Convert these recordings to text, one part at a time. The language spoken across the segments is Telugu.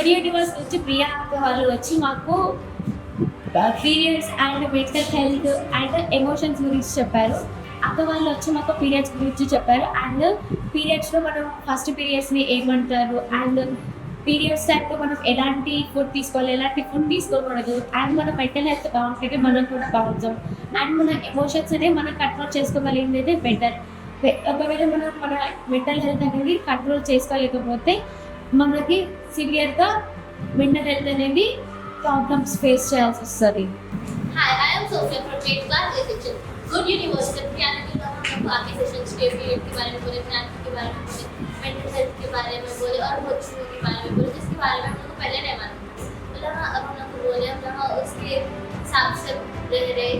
గుడ్ యూనివర్స్ నుంచి ప్రియా అక్క వాళ్ళు వచ్చి మాకు periods and mental health and emotions గురించి చెప్పారు. అక్క వాళ్ళు వచ్చి మాకు పీరియడ్స్ గురించి చెప్పారు. అండ్ పీరియడ్స్లో మనం ఫస్ట్ పీరియడ్స్ని ఏమంటారు, అండ్ పీరియడ్స్ టైంలో మనం ఎలాంటి ఫుడ్ తీసుకోవాలి, ఎలాంటి ఫుడ్ తీసుకోకూడదు, అండ్ మన మెంటల్ హెల్త్ బాగుంటుంది, మనం కూడా బాగుంటాం. అండ్ మన ఎమోషన్స్ అనేది మనం కంట్రోల్ చేసుకోగలిగినది బెటర్. ఒకవేళ మనం మన మెంటల్ హెల్త్ అనేది కంట్రోల్ చేసుకోలేకపోతే మనకి సివియర్గా మెంటల్ హెల్త్ అనేది ప్రాబ్లమ్స్ ఫేస్ చేయాల్సి వస్తుంది. Hi, I am Sophia from 8th class A section. Good University Christianity का हम बाकी सेशंस के पीरियड के बारे में बोले, ज्ञान के बारे में बोले, मेंटल हेल्थ के बारे में बोले और बहुत चीज़ों के बारे में बोले, जिसके बारे में हम लोग को पहले नहीं मालूम था. मतलब हाँ, अब हम लोग को बोले, हम लोग उसके हिसाब से रह रहे.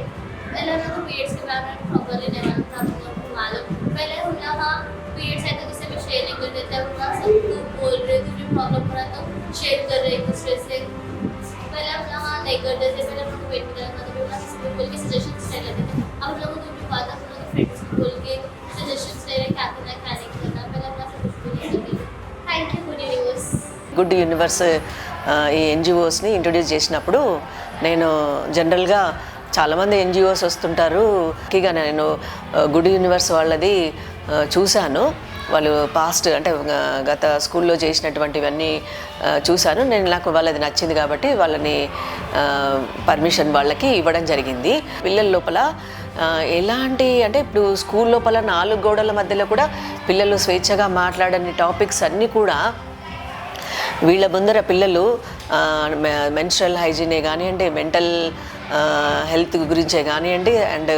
पहले हम लोग को पीरियड्स के बारे में प्रॉपर्ली नहीं मालूम था, हम लोग को मालूम. पहले हम लोग हाँ पीरियड्स है तो किसी में शेयर नहीं कर देते, हम लोग सब तुम बोल रहे, तुझे प्रॉब्लम हो रहा तो शेयर कर रहे एक दूसरे से. पहले हम लोग हाँ नहीं करते थे, पहले हम लोग को वेट करना था, तो हम किसी को बोल के सजेशंस ले लेते थे. अब हम लोगों को जो बात है, हम लोग फ्रेंड्स को बोल के सजेशंस ले रहे, क्या करना क्या नहीं करना. पहले हम लोग कुछ भी नहीं करते. Thank you good universe. Good universe ఈ ఎన్జిఓస్ని ఇంట్రొడ్యూస్ చేసినప్పుడు నేను జనరల్గా చాలామంది ఎన్జిఓస్ వస్తుంటారు. ముఖ్యంగా నేను గుడ్ యూనివర్స్ వాళ్ళది చూశాను. వాళ్ళు పాస్ట్ అంటే గత స్కూల్లో చేసినటువంటివన్నీ చూశాను. నాకు వాళ్ళది నచ్చింది కాబట్టి వాళ్ళని పర్మిషన్ వాళ్ళకి ఇవ్వడం జరిగింది. పిల్లల లోపల ఎలాంటి అంటే ఇప్పుడు స్కూల్ లోపల 4 గోడల మధ్యలో కూడా పిల్లలు స్వేచ్ఛగా మాట్లాడని టాపిక్స్ అన్నీ కూడా వీళ్ళ ముందర పిల్లలు మెన్స్ట్రల్ హైజీనే కానివ్వండి, మెంటల్ హెల్త్ గురించే కానివ్వండి, అండ్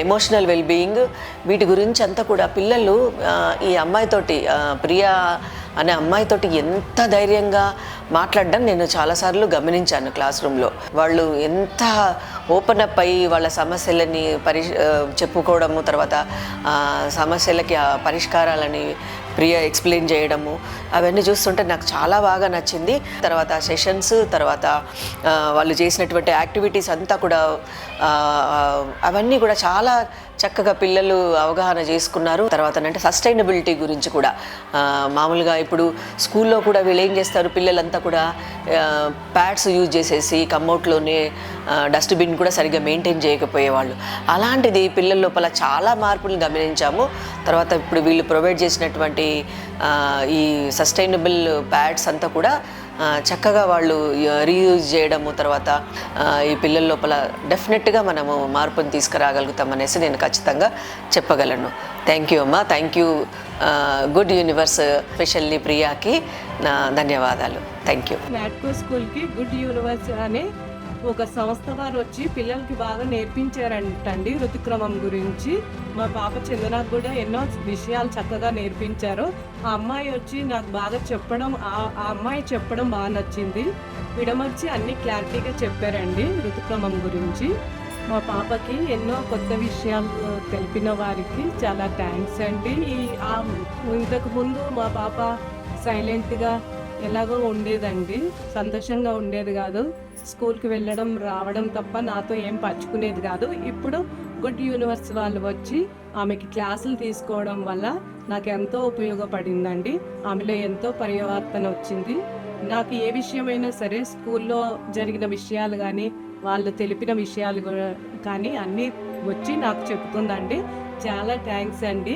ఎమోషనల్ వెల్బీయింగ్, వీటి గురించి అంతా కూడా పిల్లలు ఈ అమ్మాయితోటి ప్రియా అనే అమ్మాయితోటి ఎంత ధైర్యంగా మాట్లాడడం నేను చాలాసార్లు గమనించాను క్లాస్ రూమ్లో. వాళ్ళు ఎంత ఓపెన్ అప్ అయ్యి వాళ్ళ సమస్యలని చెప్పుకోవడము, తర్వాత సమస్యలకి పరిష్కారాలని ప్రియ ఎక్స్ప్లెయిన్ చేయడము, అవన్నీ చూస్తుంటే నాకు చాలా బాగా నచ్చింది. తర్వాత సెషన్స్, తర్వాత వాళ్ళు చేసినటువంటి యాక్టివిటీస్ అంతా కూడా అవన్నీ కూడా చాలా చక్కగా పిల్లలు అవగాహన చేసుకున్నారు. తర్వాత అంటే సస్టైనబిలిటీ గురించి కూడా మామూలుగా ఇప్పుడు స్కూల్లో కూడా వీళ్ళు ఏం చేస్తారు, పిల్లలంతా కూడా ప్యాడ్స్ యూజ్ చేసేసి కమ్అవుట్లోనే డస్ట్బిన్ కూడా సరిగ్గా మెయింటైన్ చేయకపోయేవాళ్ళు. అలాంటిది పిల్లల లోపల చాలా మార్పులు గమనించాము. తర్వాత ఇప్పుడు వీళ్ళు ప్రొవైడ్ చేసినటువంటి ఈ సస్టైనబుల్ ప్యాడ్స్ అంతా కూడా చక్కగా వాళ్ళు రీయూజ్ చేయడము, తర్వాత ఈ పిల్లల లోపల డెఫినెట్గా మనము మార్పుని తీసుకురాగలుగుతాం అనేసి నేను ఖచ్చితంగా చెప్పగలను. థ్యాంక్ యూ అమ్మా, thank you good universe, specially ప్రియాకి నా ధన్యవాదాలు. Thank you. నాట్కో స్కూల్కి గుడ్ యూనివర్స్ అనే ఒక సంస్థ వారు వచ్చి పిల్లలకి బాగా నేర్పించారంటండి ఋతుక్రమం గురించి. మా పాప చందనకు కూడా ఎన్నో విషయాలు చక్కగా నేర్పించారు. ఆ అమ్మాయి వచ్చి నాకు బాగా చెప్పడం, ఆ అమ్మాయి చెప్పడం బాగా నచ్చింది. విడమర్చి అన్ని క్లారిటీగా చెప్పారండి ఋతుక్రమం గురించి. మా పాపకి ఎన్నో కొత్త విషయాలు తెలిపిన వారికి చాలా థ్యాంక్స్ అండి. ఇంతకు ముందు మా పాప సైలెంట్గా ఎలాగో ఉండేదండి, సంతోషంగా ఉండేది కాదు, స్కూల్కి వెళ్ళడం రావడం తప్ప నాతో ఏం పంచుకునేది కాదు. ఇప్పుడు గుడ్ యూనివర్స్ వాళ్ళు వచ్చి ఆమెకి క్లాసులు తీసుకోవడం వల్ల నాకు ఎంతో ఉపయోగపడిందండి. ఆమెలో ఎంతో పరివర్తన వచ్చింది. నాకు ఏ విషయమైనా సరే స్కూల్లో జరిగిన విషయాలు కానీ వాళ్ళు తెలిపిన విషయాలు కానీ అన్నీ వచ్చి నాకు చెప్తుందండి. చాలా థ్యాంక్స్ అండి.